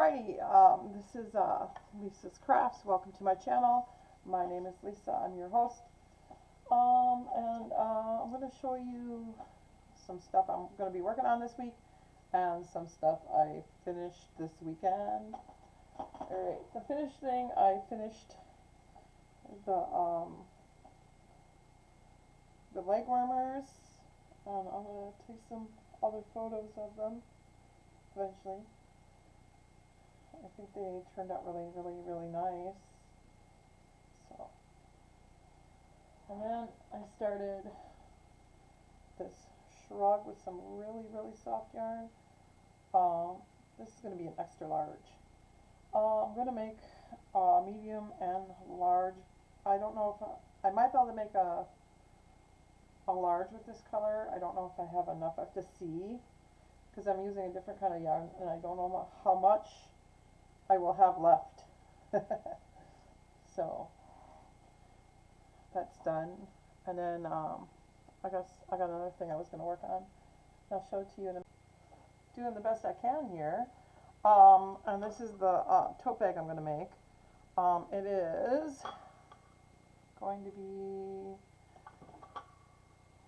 Alrighty, this is Lisa's Crafts. Welcome to my channel. My name is Lisa. I'm your host. I'm going to show you some stuff I'm going to be working on this week and some stuff I finished this weekend. Alright, the finished thing, I finished the leg warmers. I'm going to take some other photos of them eventually. I think they turned out really nice. So, and then I started this shrug with some really soft yarn. This is going to be an extra large. I'm going to make medium and large. I don't know if I might be able to make a large with this color. I don't know if I have enough. I have to see, because I'm using a different kind of yarn and I don't know how much I will have left. So that's done. And then I got another thing I was going to work on. I'll show it to you. Doing the best I can here. And this is the tote bag I'm going to make. It is going to be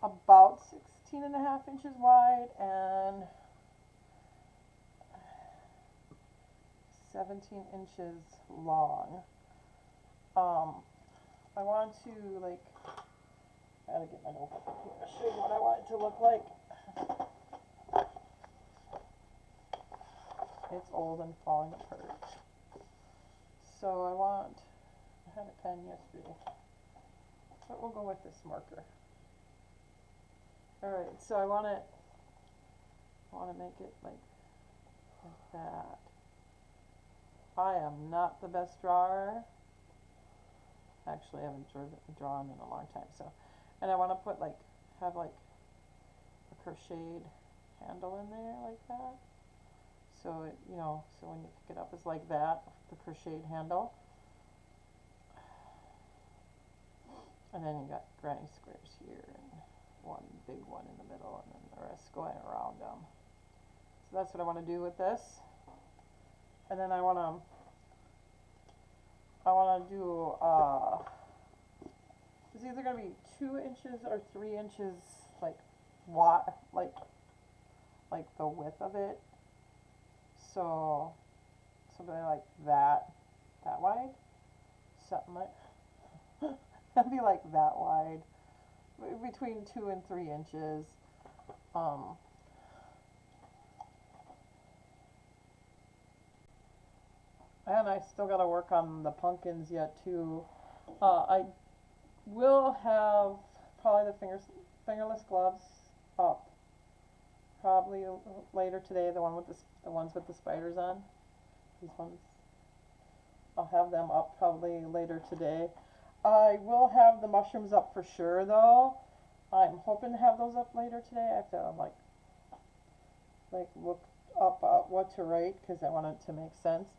about 16.5 inches wide and 17 inches long. I want to, like, I gotta get my notebook up here to show you what I want it to look like. It's old and falling apart. So I had a pen yesterday, but we'll go with this marker. Alright, so I want to make it like that. I am not the best drawer. Actually, I haven't drawn in a long time. So, and I want to put have a crocheted handle in there like that. So it, so when you pick it up, it's like that, the crocheted handle. And then you got granny squares here and one big one in the middle, and then the rest going around them. So that's what I want to do with this. And then I want to do, it's either going to be 2 inches or 3 inches, like the width of it. So, something like that wide. Something like, it'd be like that wide. Between 2 and 3 inches. And I still got to work on the pumpkins yet too. I will have probably the fingerless gloves up probably later today. The ones with the spiders on. These ones. I'll have them up probably later today. I will have the mushrooms up for sure though. I'm hoping to have those up later today. I have to look up what to write because I want it to make sense.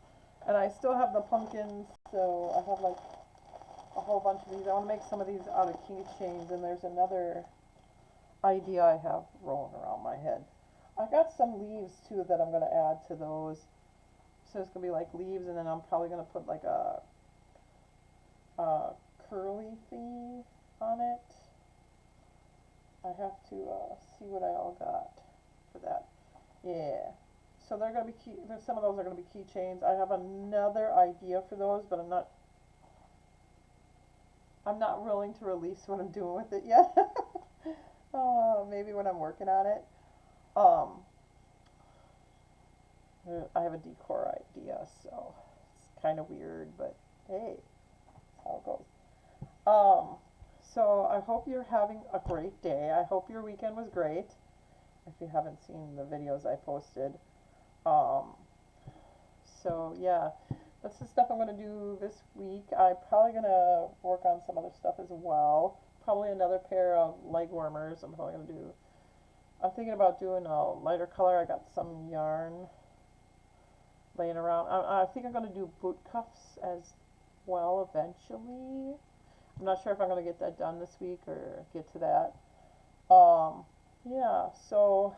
And I still have the pumpkins, so I have a whole bunch of these. I want to make some of these out of keychains, and there's another idea I have rolling around my head. I got some leaves too that I'm going to add to those. So it's going to be like leaves, and then I'm probably going to put like a curly thingy on it. I have to see what I all got for that. Yeah. So they're going to be some of those are going to be keychains. I have another idea for those, but I'm not willing to release what I'm doing with it yet. Maybe when I'm working on it. I have a decor idea, so it's kind of weird, but hey, that's how it goes. So I hope you're having a great day. I hope your weekend was great. If you haven't seen the videos I posted. So yeah, that's the stuff I'm going to do this week. I'm probably going to work on some other stuff as well. Probably another pair of leg warmers. I'm thinking about doing a lighter color. I got some yarn laying around. I think I'm going to do boot cuffs as well eventually. I'm not sure if I'm going to get that done this week or get to that. Yeah, so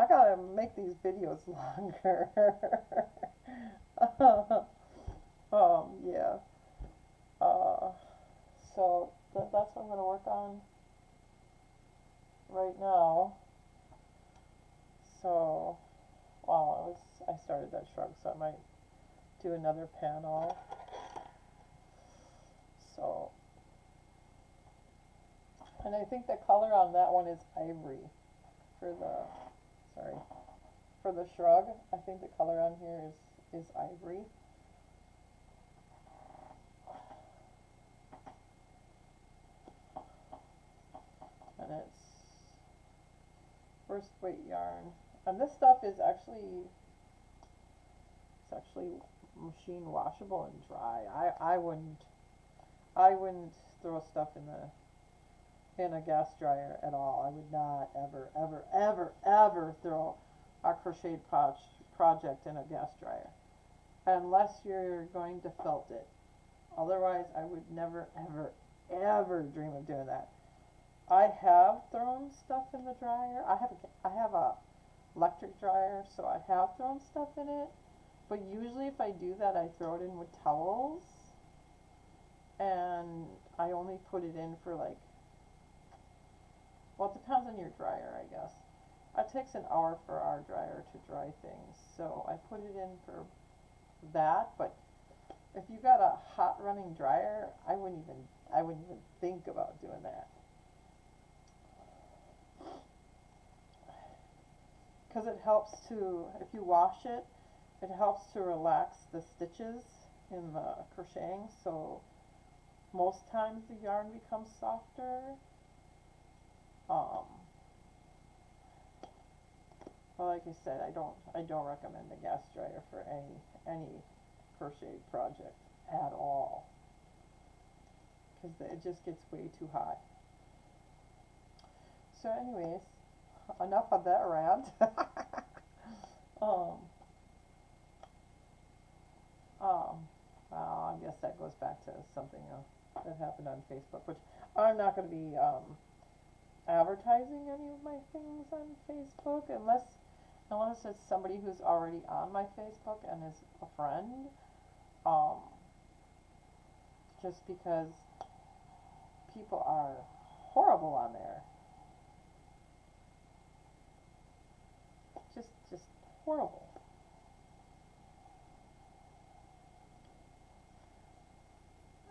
I gotta make these videos longer. Yeah. Uh, so that's what I'm gonna work on right now. So, well, I started that shrug, so I might do another panel. So, and I think the color on that one is ivory for the, sorry, for the shrug. I think the color on here is ivory. And it's first weight yarn. And this stuff is actually, it's actually machine washable and dry. I wouldn't throw stuff in a gas dryer at all. I would not ever throw a crocheted project in a gas dryer unless you're going to felt it. Otherwise, I would never ever dream of doing that. I have thrown stuff in the dryer. I have a electric dryer, so I have thrown stuff in it. But usually, if I do that, I throw it in with towels, and I only put it in for like, well, it depends on your dryer, I guess. It takes an hour for our dryer to dry things, so I put it in for that. But if you got a hot running dryer, I wouldn't even think about doing that. Because it helps to, if you wash it, it helps to relax the stitches in the crocheting, so most times the yarn becomes softer. But like I said, I don't recommend a gas dryer for any crochet project at all, because it just gets way too hot. So anyways, enough of that rant. um, I guess that goes back to something that happened on Facebook, which I'm not going to be advertising any of my things on Facebook unless it's somebody who's already on my Facebook and is a friend. Just because people are horrible on there. Just horrible.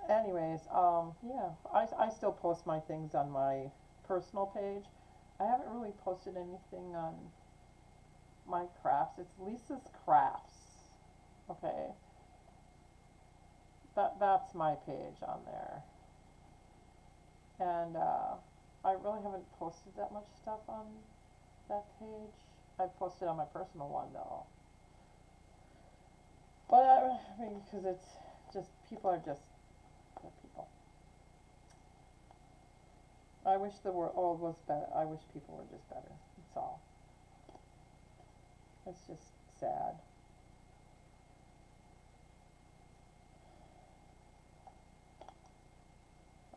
Anyways, yeah, I still post my things on my personal page. I haven't really posted anything on my crafts. It's Lisa's Crafts. Okay. That's my page on there. And I really haven't posted that much stuff on that page. I've posted on my personal one though. But I mean, because it's just, people are just good people. I wish the world was better. I wish people were just better. That's all. It's just sad.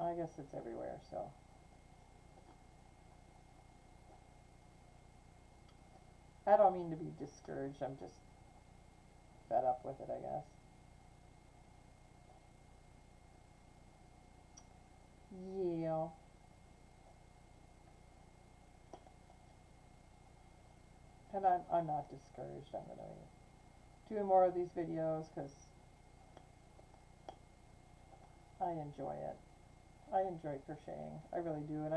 I guess it's everywhere, so. I don't mean to be discouraged. I'm just fed up with it, I guess. Yeah. And I'm not discouraged. I'm going to be doing more of these videos because I enjoy it. I enjoy crocheting. I really do. And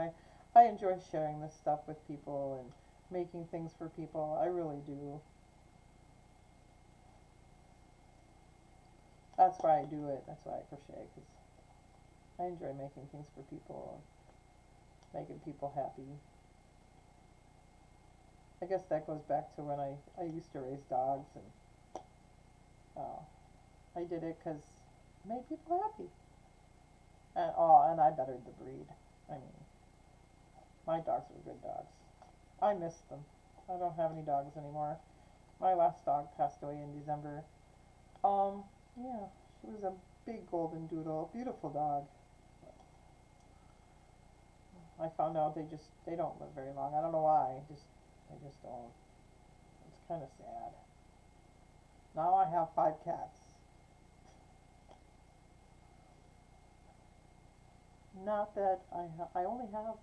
I enjoy sharing this stuff with people and making things for people. I really do. That's why I do it. That's why I crochet, because I enjoy making things for people, making people happy. I guess that goes back to when I used to raise dogs, and I did it because it made people happy. And I bettered the breed. I mean, my dogs were good dogs. I miss them. I don't have any dogs anymore. My last dog passed away in December. Yeah, she was a big golden doodle, beautiful dog. I found out they don't live very long. I don't know why. They just don't. kind of sad. Now I have 5 cats. Not that I only have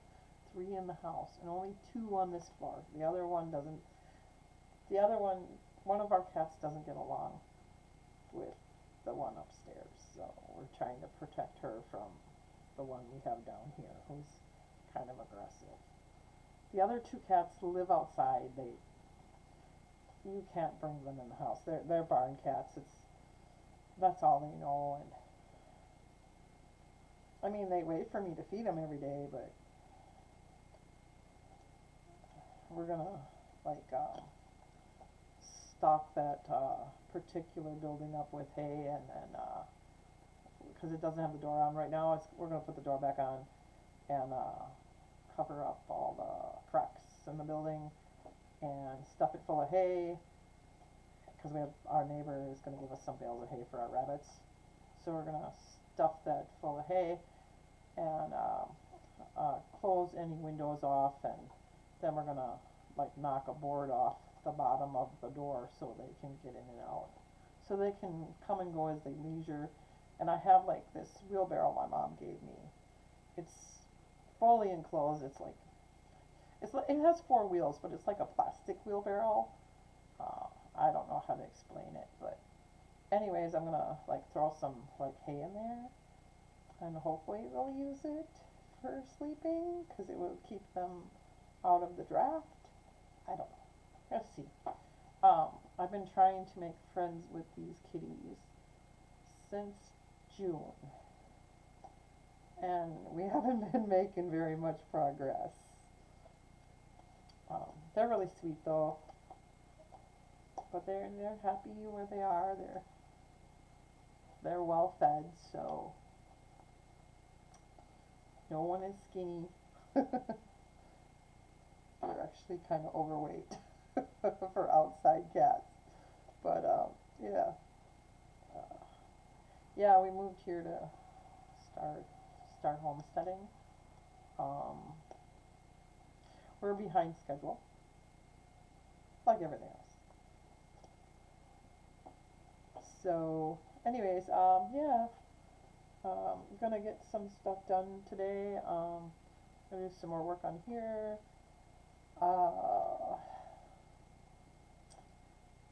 3 in the house and only 2 on this floor. The other one doesn't, the other one of our cats doesn't get along with the one upstairs, so we're trying to protect her from the one we have down here, who's kind of aggressive. The other 2 cats live outside. You can't bring them in the house. They're barn cats. That's all they know. And I mean, they wait for me to feed them every day, but we're gonna like stock that particular building up with hay, and then because it doesn't have the door on right now, we're gonna put the door back on and cover up all the cracks in the building and stuff it full of hay, because our neighbor is going to give us some bales of hay for our rabbits. So we're going to stuff that full of hay and close any windows off, and then we're going to like knock a board off the bottom of the door so they can get in and out. So they can come and go as they leisure. And I have like this wheelbarrow my mom gave me. It's fully enclosed. It has 4 wheels, but it's like a plastic wheelbarrow. I don't know how to explain it, but anyways, I'm gonna like throw some like hay in there, and hopefully they'll use it for sleeping, because it will keep them out of the draft. I don't know. Let's see. I've been trying to make friends with these kitties since June, and we haven't been making very much progress. They're really sweet though, but they're happy where they are. They're well fed, so no one is skinny. They're actually kind of overweight for outside cats, but yeah, yeah. We moved here to start homesteading. We're behind schedule, like everything else. So, anyways, yeah, I'm gonna get some stuff done today. Gonna do some more work on here.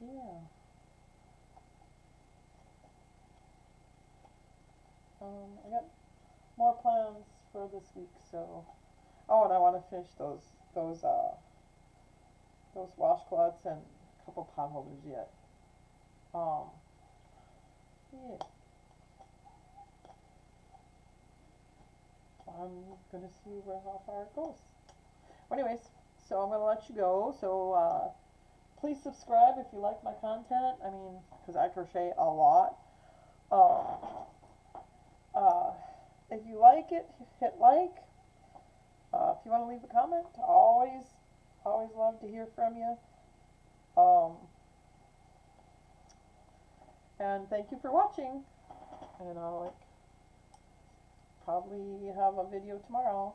Yeah. I got more plans for this week, so. Oh, and I want to finish those washcloths and a couple pot holders yet. Yeah. I'm gonna see how far it goes. Anyways, so I'm gonna let you go. So please subscribe if you like my content. I mean, because I crochet a lot. If you like it, hit like. If you want to leave a comment, always love to hear from you. And thank you for watching. And I'll probably have a video tomorrow.